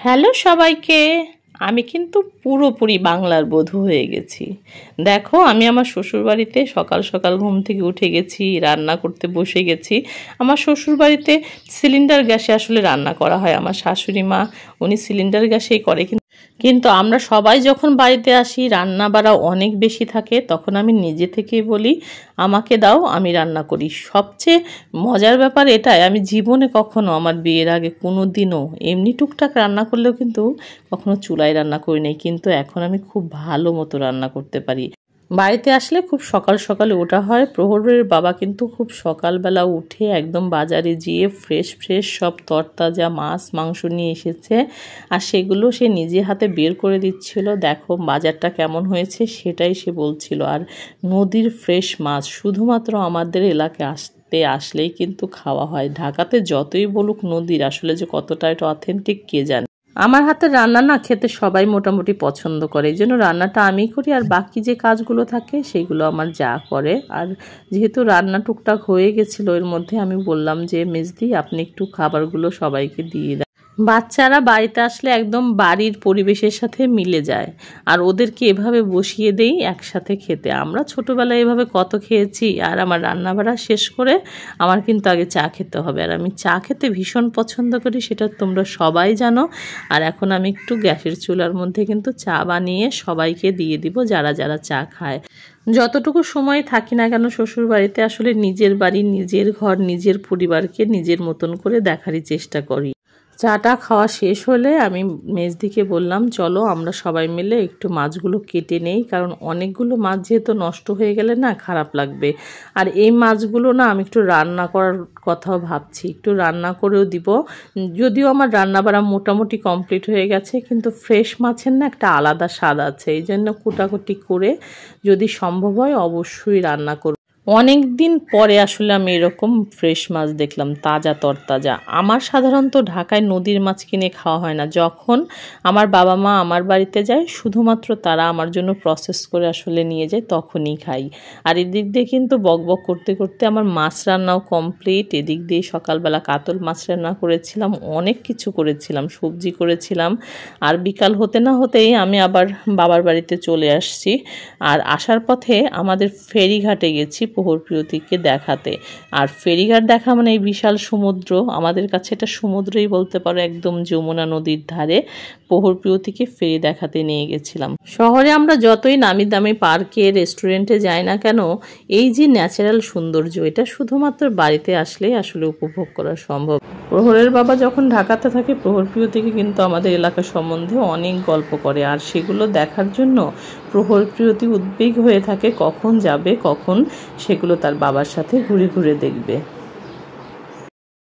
Hello সবাইকে। আমি কিন্তু পুরোপুরি বাংলার বধূ হয়ে গেছি। দেখো, আমি আমার শ্বশুরবাড়িতে সকাল সকাল ঘুম থেকে উঠে গেছি, রান্না করতে বসে গেছি। আমার শ্বশুরবাড়িতে সিলিন্ডার গ্যাসে আসলে রান্না করা হয়। আমার শাশুড়ি মা উনি সিলিন্ডার গ্যাসেই করে, কিন্তু আমরা সবাই যখন বাড়িতে আসি রান্না বাড়া অনেক বেশি থাকে, তখন আমি নিজে থেকেই বলি আমাকে দাও, আমি রান্না করি। সবচেয়ে মজার ব্যাপার এটাই, আমি জীবনে কখনো আমার বিয়ের আগে কোনো দিনও এমনি টুকটাক রান্না করলেও কিন্তু কখনো চুলায় রান্না করি নাই, কিন্তু এখন আমি খুব ভালো মতো রান্না করতে পারি। বাড়িতে আসলে খুব সকাল সকালে ওঠা হয়। প্রহরের বাবা কিন্তু খুব সকালবেলা উঠে একদম বাজারে গিয়ে ফ্রেশ ফ্রেশ সব তরতাজা মাছ মাংস নিয়ে এসেছে, আর সেগুলো সে নিজে হাতে বের করে দিচ্ছিল। দেখো বাজারটা কেমন হয়েছে সেটাই সে বলছিল। আর নদীর ফ্রেশ মাছ শুধুমাত্র আমাদের এলাকায় আসলেই কিন্তু খাওয়া হয়। ঢাকাতে যতই বলুক নদীর, আসলে যে কতটা এটা অথেন্টিক কে জানে। আমার হাতের রান্না না খেতে সবাই মোটামুটি পছন্দ করে, এই জন্য রান্নাটা আমিই করি, আর বাকি যে কাজগুলো থাকে সেগুলো আমার যা করে। আর যেহেতু রান্না টুকটাক হয়ে গেছিলো, এর মধ্যে আমি বললাম যে মেজদি আপনি একটু খাবারগুলো সবাইকে দিয়ে দেন। বাচ্চারা বাড়িতে আসলে একদম বাড়ির পরিবেশের সাথে মিলে যায়, আর ওদেরকে এভাবে বসিয়ে দেই একসাথে খেতে। আমরা ছোটোবেলায় এভাবে কত খেয়েছি। আর আমার রান্না বাড়া শেষ করে আমার কিন্তু আগে চা খেতে হবে, আর আমি চা খেতে ভীষণ পছন্দ করি, সেটা তোমরা সবাই জানো। আর এখন আমি একটু গ্যাসের চুলার মধ্যে কিন্তু চা বানিয়ে সবাইকে দিয়ে দিব, যারা যারা চা খায়। যতটুকু সময় থাকি না কেন শ্বশুর বাড়িতে, আসলে নিজের বাড়ি, নিজের ঘর, নিজের পরিবারকে নিজের মতন করে দেখারই চেষ্টা করি। চাটা খাওয়া শেষ হলে আমি মেজদিকে বললাম চলো আমরা সবাই মিলে একটু মাছগুলো কেটে নেই, কারণ অনেকগুলো মাছ যেহেতু নষ্ট হয়ে গেলে না খারাপ লাগবে। আর এই মাছগুলো না আমি একটু রান্না করার কথাও ভাবছি, একটু রান্না করেও দিব। যদিও আমার রান্না বাড়া মোটামুটি কমপ্লিট হয়ে গেছে, কিন্তু ফ্রেশ মাছের না একটা আলাদা স্বাদ আছে, এই জন্য কুটাকুটি করে যদি সম্ভব হয় অবশ্যই রান্না করব। অনেক দিন পরে আসলে আমি এরকম ফ্রেশ মাছ দেখলাম, তাজা তরতাজা। আমার সাধারণত ঢাকায় নদীর মাছ কিনে খাওয়া হয় না। যখন আমার বাবা মা আমার বাড়িতে যায় শুধুমাত্র তারা আমার জন্য প্রসেস করে আসলে নিয়ে যায়, তখনই খাই। আর এদিক দিয়ে কিন্তু বকবক করতে করতে আমার মাছ রান্নাও কমপ্লিট। এদিক দিয়ে সকালবেলা কাতল মাছ রান্না করেছিলাম, অনেক কিছু করেছিলাম, সবজি করেছিলাম। আর বিকাল হতে না হতেই আমি আবার বাবার বাড়িতে চলে আসছি। আর আসার পথে আমাদের ফেরিঘাটে গেছি প্রহরপ্রিয়তিকে দেখাতে। আর ফেরিঘাট দেখা মানে এই বিশাল সমুদ্র, আমাদের কাছে এটা সমুদ্রই বলতে পারো, একদম যমুনা নদীর ধারে। প্রহরপ্রিয়তিকে ফেরি দেখাতে নিয়ে গেছিলাম। শহরে আমরা যতই নামি দামি পার্কে রেস্টুরেন্টে যাই না কেন, এই যে ন্যাচারাল সৌন্দর্য, এটা শুধুমাত্র বাড়িতে আসলেই আসলে উপভোগ করা সম্ভব। প্রহরের বাবা যখন ঢাকাতে থাকে প্রহরপ্রিয়তিকে কিন্তু আমাদের এলাকা সম্বন্ধে অনেক গল্প করে, আর সেগুলো দেখার জন্য প্রহরপ্রিয়তি উদ্বিগ্ন হয়ে থাকে কখন যাবে, কখন সেগুলো তার বাবার সাথে ঘুরে ঘুরে দেখবে।